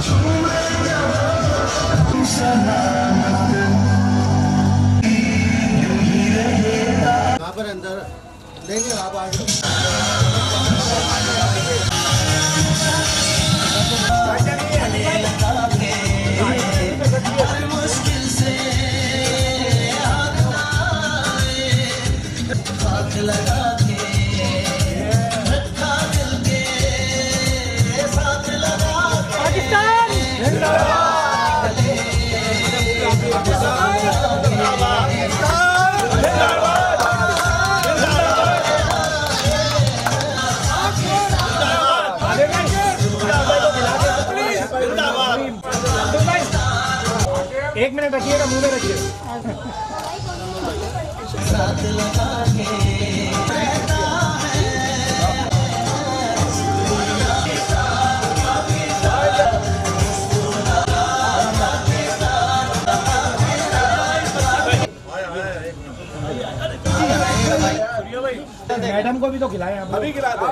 यहाँ पर अंदर नहीं आप आगे मुश्किल से हाथ लगा के दिल के साथ लगा पाकिस्तान एक मिनट रखिएगा, मुंह में रखिए। मैडम को भी तो खिलाएं, अभी खिला दो।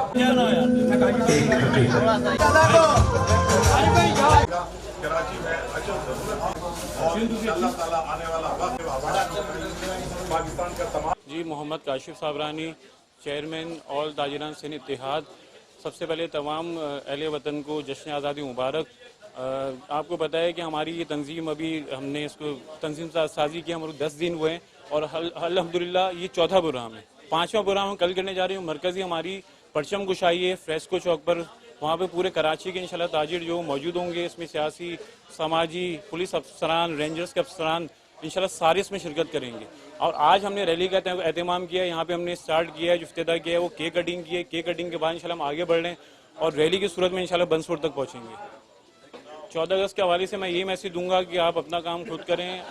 कराची में आने वाला वक्त पाकिस्तान का तमाम जी मोहम्मद काशिफ साबरानी, चेयरमैन ऑल ताजिरान सिंध इत्तेहाद। सबसे पहले तमाम अहले वतन को जश्न आज़ादी मुबारक। आपको पता है कि हमारी ये तंजीम अभी हमने इसको तंजीम साजी की हमारे 10 दिन हुए और अल्हम्दुलिल्लाह ये चौथा प्रोग्राम है। 5वां प्रोग्राम हम कल करने जा रहे हैं। मरकज़ी हमारी परचम कुशाई है फ्रेस्को चौक पर, वहाँ पे पूरे कराची के इंशाल्लाह ताजिर जो मौजूद होंगे, इसमें सियासी, समाजी, पुलिस अफसरान, रेंजर्स के अफसरान इंशाल्लाह सारे इसमें शिरकत करेंगे। और आज हमने रैली का एहतमाम किया है, यहाँ पे हमने स्टार्ट किया है, जो इफ्तिताह किया है वो केक कटिंग की है। केक कटिंग के बाद इंशाल्लाह हम आगे बढ़ रहे हैं और रैली की सूरत में इंशाल्लाह बंसफोर्ड तक पहुँचेंगे। 14 अगस्त के हवाले से मैं यही मैसेज दूंगा कि आप अपना काम खुद करें।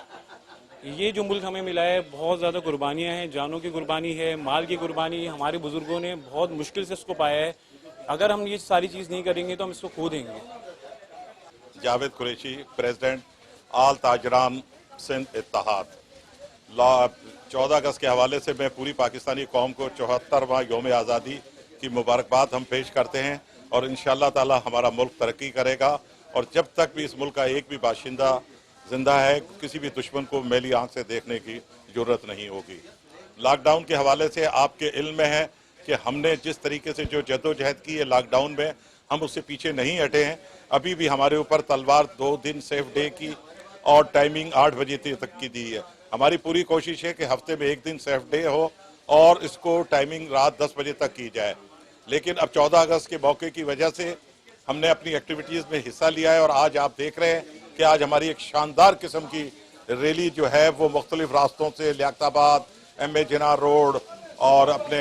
ये जो मुल्क हमें मिला है, बहुत ज़्यादा कुर्बानियाँ हैं, जानों की कुर्बानी है, माल की कुर्बानी है। हमारे बुजुर्गों ने बहुत मुश्किल से इसको पाया है। अगर हम ये सारी चीज़ नहीं करेंगे तो हम इसको खो देंगे। जावेद कुरैशी, प्रेसिडेंट आल ताजरान सिंध इत्तेहाद। 14 अगस्त के हवाले से मैं पूरी पाकिस्तानी कौम को 74वां यौम आज़ादी की मुबारकबाद हम पेश करते हैं और इंशाअल्लाह ताला हमारा मुल्क तरक्की करेगा। और जब तक भी इस मुल्क का एक भी बाशिंदा जिंदा है, किसी भी दुश्मन को मैली आंख से देखने की जरूरत नहीं होगी। लॉकडाउन के हवाले से आपके इल्म में है कि हमने जिस तरीके से जो जद्दोजहद की है लॉकडाउन में, हम उससे पीछे नहीं हटे हैं। अभी भी हमारे ऊपर तलवार 2 दिन सेफ डे की और टाइमिंग 8 बजे तक की दी है। हमारी पूरी कोशिश है कि हफ्ते में एक दिन सेफ डे हो और इसको टाइमिंग रात 10 बजे तक की जाए। लेकिन अब 14 अगस्त के मौके की वजह से हमने अपनी एक्टिविटीज़ में हिस्सा लिया है और आज आप देख रहे हैं कि आज हमारी एक शानदार किस्म की रैली जो है वो मुख्तलिफ रास्तों से लियाकताबाद, M.A. जिना रोड और अपने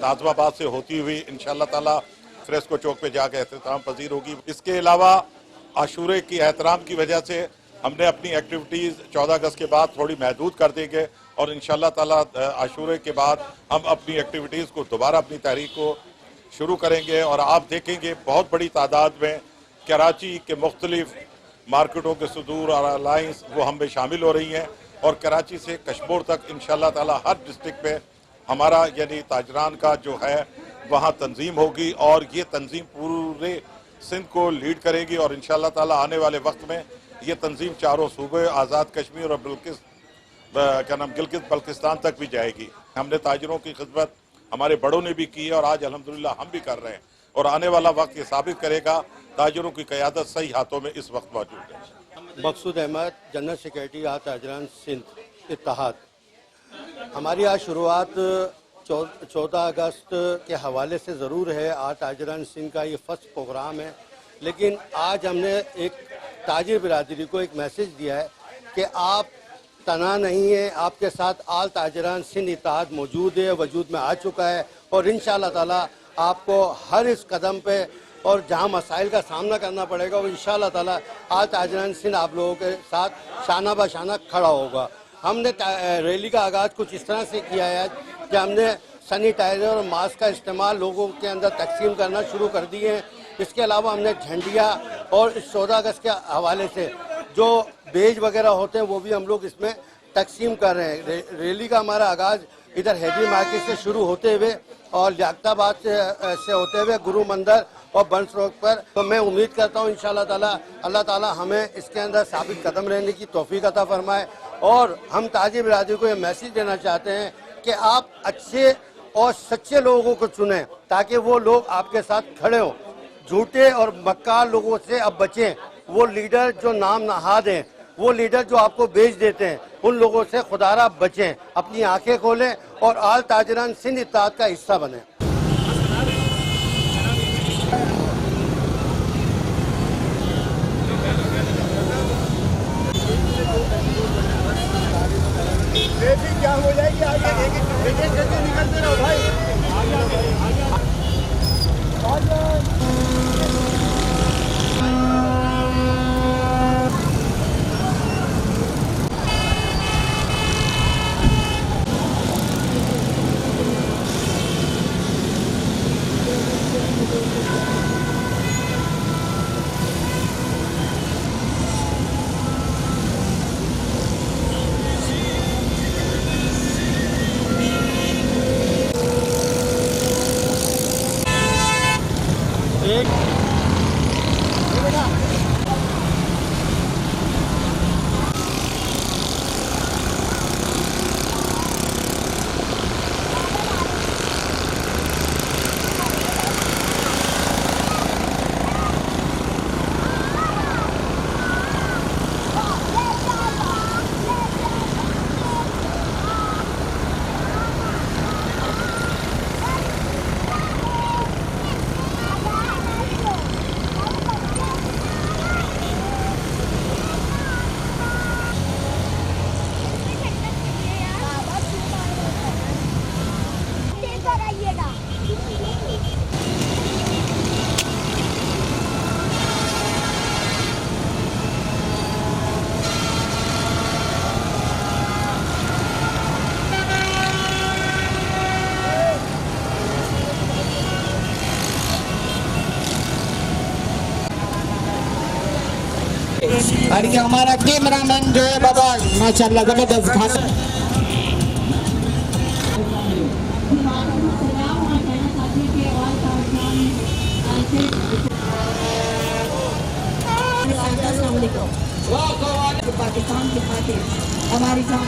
नाजमाबाद से होती हुई इंशाअल्लाह ताला फ्रेस्को चौक पे जाकर एहतराम पजीर होगी। इसके अलावा आशूरे की एहतराम की वजह से हमने अपनी एक्टिविटीज़ 14 अगस्त के बाद थोड़ी महदूद कर देंगे और इंशाअल्लाह ताला आशूरे के बाद हम अपनी एक्टिविटीज़ को दोबारा अपनी तहरीक को शुरू करेंगे। और आप देखेंगे बहुत बड़ी तादाद में कराची के मुख्तलिफ मार्केटों के सुदूर और अलाइंस वो हम में शामिल हो रही हैं और कराची से कश्मीर तक इंशाअल्लाह ताला हर डिस्ट्रिक्ट में हमारा यानी ताजरान का जो है वहाँ तंजीम होगी और ये तंजीम पूरे सिंध को लीड करेगी और इंशाअल्लाह ताला आने वाले वक्त में ये तंजीम चारों सूबे, आज़ाद कश्मीर और गिलगित बल्किस्तान तक भी जाएगी। हमने ताजरों की खिदमत हमारे बड़ों ने भी की है और आज अल्हम्दुलिल्लाह हम भी कर रहे हैं और आने वाला वक्त ये साबित करेगा ताजरों की क़यादत सही हाथों में इस वक्त मौजूद है। मकसूद अहमद, जनरल सेक्रेटरी आल ताजरान सिंध इत्तेहाद। हमारी आज शुरुआत 14 अगस्त के हवाले से ज़रूर है। आल ताजरान सिंध का ये फर्स्ट प्रोग्राम है, लेकिन आज हमने एक ताजिर बिरादरी को एक मैसेज दिया है कि आप तना नहीं है, आपके साथ आल ताजरान सिंध इत्तेहाद मौजूद है, वजूद में आ चुका है और इंशाअल्लाह ताला आपको हर इस कदम पे और जहाँ मसाइल का सामना करना पड़ेगा और इंशाअल्लाह ताला आल ताजरान सिंध आप लोगों के साथ शाना बशाना खड़ा होगा। हमने रैली का आगाज़ कुछ इस तरह से किया है कि हमने सैनिटाइज़र और मास्क का इस्तेमाल लोगों के अंदर तकसीम करना शुरू कर दिए हैं। इसके अलावा हमने झंडिया और इस 14 अगस्त के हवाले से जो बेज वगैरह होते हैं वो भी हम लोग इसमें तकसीम कर रहे हैं। रैली का हमारा आगाज़ इधर हैदरी मार्केट से शुरू होते हुए और लियाकताबाद से होते हुए गुरु मंदिर और वंश रोग पर। तो मैं उम्मीद करता हूँ इंशाअल्लाह ताला अल्लाह ताला हमें इसके अंदर साबित कदम रहने की तौफीक अता फरमाए। और हम ताजी बिरादरी को ये मैसेज देना चाहते हैं कि आप अच्छे और सच्चे लोगों को चुनें ताकि वो लोग आपके साथ खड़े हों। झूठे और मक्कार लोगों से अब बचें। वो लीडर जो नाम नहाद हैं, वो लीडर जो आपको बेच देते हैं, उन लोगों से खुदारा बचें। अपनी आंखें खोलें और आल ताजरान सिंध इत्तेहाद का हिस्सा बनें। क्या हो जाएगी आगे एक करके निकलते रहो भाई। और ये हमारा कैमरामैन जो है बाबा माशाल्लाह जबरदस्त खाना पाकिस्तान के खातिर हमारी जान